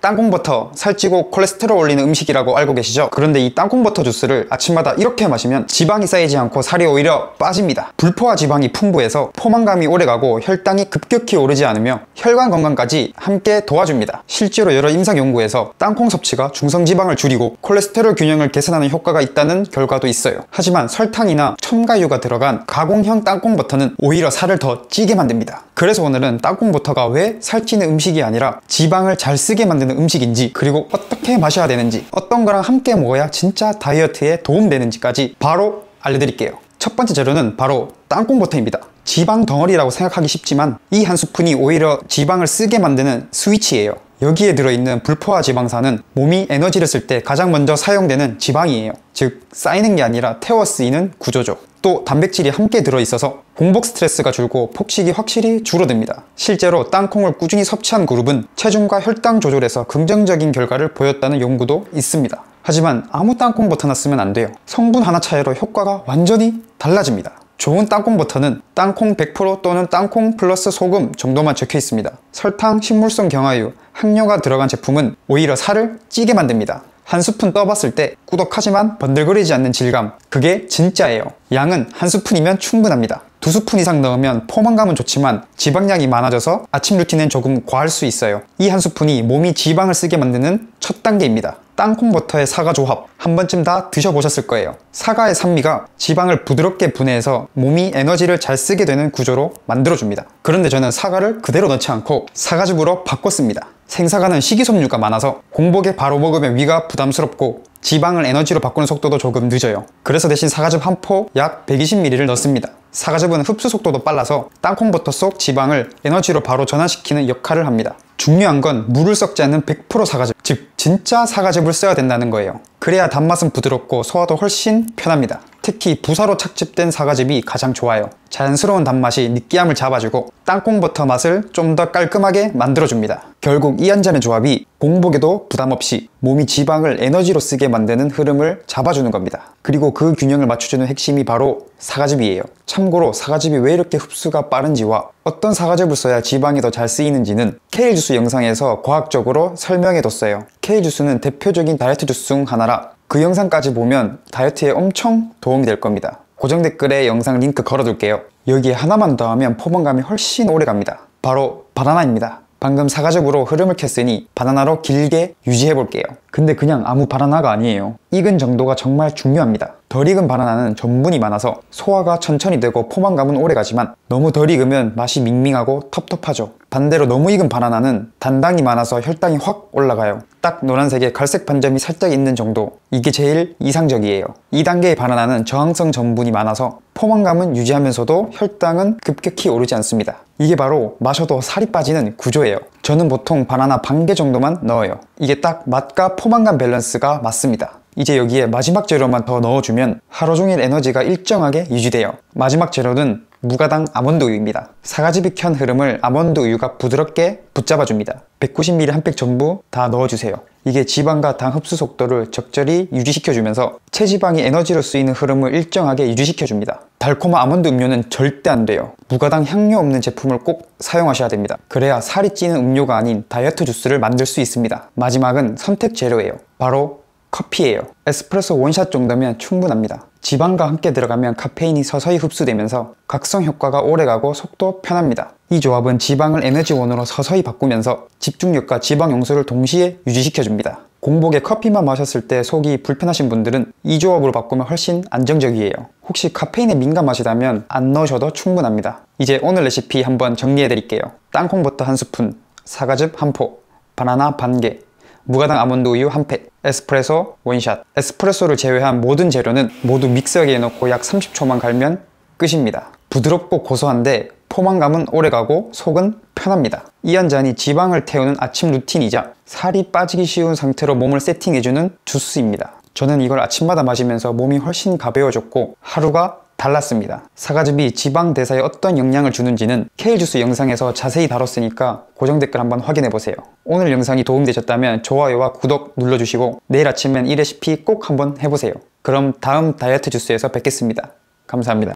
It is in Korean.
땅콩버터 살찌고 콜레스테롤 올리는 음식이라고 알고 계시죠? 그런데 이 땅콩버터 주스를 아침마다 이렇게 마시면 지방이 쌓이지 않고 살이 오히려 빠집니다. 불포화 지방이 풍부해서 포만감이 오래가고 혈당이 급격히 오르지 않으며 혈관 건강까지 함께 도와줍니다. 실제로 여러 임상 연구에서 땅콩 섭취가 중성지방을 줄이고 콜레스테롤 균형을 개선하는 효과가 있다는 결과도 있어요. 하지만 설탕이나 첨가유가 들어간 가공형 땅콩버터는 오히려 살을 더 찌게 만듭니다. 그래서 오늘은 땅콩버터가 왜 살찌는 음식이 아니라 지방을 잘 쓰게 만드는 음식인지, 그리고 어떻게 마셔야 되는지, 어떤 거랑 함께 먹어야 진짜 다이어트에 도움되는지까지 바로 알려드릴게요. 첫 번째 재료는 바로 땅콩버터입니다. 지방 덩어리라고 생각하기 쉽지만 이 한 스푼이 오히려 지방을 쓰게 만드는 스위치예요. 여기에 들어있는 불포화 지방산은 몸이 에너지를 쓸 때 가장 먼저 사용되는 지방이에요. 즉 쌓이는 게 아니라 태워 쓰이는 구조죠. 또 단백질이 함께 들어있어서 공복 스트레스가 줄고 폭식이 확실히 줄어듭니다. 실제로 땅콩을 꾸준히 섭취한 그룹은 체중과 혈당 조절에서 긍정적인 결과를 보였다는 연구도 있습니다. 하지만 아무 땅콩버터나 쓰면 안 돼요. 성분 하나 차이로 효과가 완전히 달라집니다. 좋은 땅콩버터는 땅콩 100% 또는 땅콩 플러스 소금 정도만 적혀 있습니다. 설탕, 식물성 경화유, 향료가 들어간 제품은 오히려 살을 찌게 만듭니다. 한 스푼 떠봤을 때 꾸덕하지만 번들거리지 않는 질감, 그게 진짜예요. 양은 한 스푼이면 충분합니다. 2스푼 이상 넣으면 포만감은 좋지만 지방량이 많아져서 아침 루틴엔 조금 과할 수 있어요. 이 한 스푼이 몸이 지방을 쓰게 만드는 첫 단계입니다. 땅콩버터의 사과 조합, 한 번쯤 다 드셔보셨을 거예요. 사과의 산미가 지방을 부드럽게 분해해서 몸이 에너지를 잘 쓰게 되는 구조로 만들어줍니다. 그런데 저는 사과를 그대로 넣지 않고 사과즙으로 바꿨습니다. 생사과는 식이섬유가 많아서 공복에 바로 먹으면 위가 부담스럽고 지방을 에너지로 바꾸는 속도도 조금 늦어요. 그래서 대신 사과즙 한 포 약 120ml를 넣습니다. 사과즙은 흡수 속도도 빨라서 땅콩버터 속 지방을 에너지로 바로 전환시키는 역할을 합니다. 중요한 건 물을 섞지 않는 100% 사과즙, 즉 진짜 사과즙을 써야 된다는 거예요. 그래야 단맛은 부드럽고 소화도 훨씬 편합니다. 특히 부사로 착즙된 사과즙이 가장 좋아요. 자연스러운 단맛이 느끼함을 잡아주고 땅콩버터 맛을 좀 더 깔끔하게 만들어줍니다. 결국 이 한 잔의 조합이 공복에도 부담없이 몸이 지방을 에너지로 쓰게 만드는 흐름을 잡아주는 겁니다. 그리고 그 균형을 맞춰주는 핵심이 바로 사과즙이에요. 참고로 사과즙이 왜 이렇게 흡수가 빠른지와 어떤 사과즙을 써야 지방이 더 잘 쓰이는지는 케일 주스 영상에서 과학적으로 설명해뒀어요. 케일 주스는 대표적인 다이어트 주스 중 하나라 그 영상까지 보면 다이어트에 엄청 도움이 될 겁니다. 고정 댓글에 영상 링크 걸어둘게요. 여기에 하나만 더하면 포만감이 훨씬 오래 갑니다. 바로 바나나입니다. 방금 사과즙으로 흐름을 켰으니 바나나로 길게 유지해 볼게요. 근데 그냥 아무 바나나가 아니에요. 익은 정도가 정말 중요합니다. 덜 익은 바나나는 전분이 많아서 소화가 천천히 되고 포만감은 오래 가지만 너무 덜 익으면 맛이 밍밍하고 텁텁하죠. 반대로 너무 익은 바나나는 단당이 많아서 혈당이 확 올라가요. 딱 노란색에 갈색 반점이 살짝 있는 정도, 이게 제일 이상적이에요. 2단계의 바나나는 저항성 전분이 많아서 포만감은 유지하면서도 혈당은 급격히 오르지 않습니다. 이게 바로 마셔도 살이 빠지는 구조예요. 저는 보통 바나나 반 개 정도만 넣어요. 이게 딱 맛과 포만감 밸런스가 맞습니다. 이제 여기에 마지막 재료만 더 넣어주면 하루 종일 에너지가 일정하게 유지돼요. 마지막 재료는 무가당 아몬드 우유입니다. 사과즙이 켠 흐름을 아몬드 우유가 부드럽게 붙잡아줍니다. 190ml 한 팩 전부 다 넣어주세요. 이게 지방과 당 흡수 속도를 적절히 유지시켜주면서 체지방이 에너지로 쓰이는 흐름을 일정하게 유지시켜줍니다. 달콤한 아몬드 음료는 절대 안 돼요. 무가당 향료 없는 제품을 꼭 사용하셔야 됩니다. 그래야 살이 찌는 음료가 아닌 다이어트 주스를 만들 수 있습니다. 마지막은 선택 재료예요. 바로 커피예요. 에스프레소 원샷 정도면 충분합니다. 지방과 함께 들어가면 카페인이 서서히 흡수되면서 각성 효과가 오래가고 속도 편합니다. 이 조합은 지방을 에너지원으로 서서히 바꾸면서 집중력과 지방 용소를 동시에 유지시켜줍니다. 공복에 커피만 마셨을 때 속이 불편하신 분들은 이 조합으로 바꾸면 훨씬 안정적이에요. 혹시 카페인에 민감하시다면 안 넣으셔도 충분합니다. 이제 오늘 레시피 한번 정리해드릴게요. 땅콩버터 한 스푼, 사과즙 한 포, 바나나 반 개, 무가당 아몬드 우유 한 팩, 에스프레소 원샷. 에스프레소를 제외한 모든 재료는 모두 믹서기에 넣고 약 30초만 갈면 끝입니다. 부드럽고 고소한데 포만감은 오래가고 속은 편합니다. 이 한 잔이 지방을 태우는 아침 루틴이자 살이 빠지기 쉬운 상태로 몸을 세팅해주는 주스입니다. 저는 이걸 아침마다 마시면서 몸이 훨씬 가벼워졌고 하루가 달랐습니다. 사과즙이 지방 대사에 어떤 영향을 주는지는 케일 주스 영상에서 자세히 다뤘으니까 고정 댓글 한번 확인해보세요. 오늘 영상이 도움되셨다면 좋아요와 구독 눌러주시고 내일 아침엔 이 레시피 꼭 한번 해보세요. 그럼 다음 다이어트 주스에서 뵙겠습니다. 감사합니다.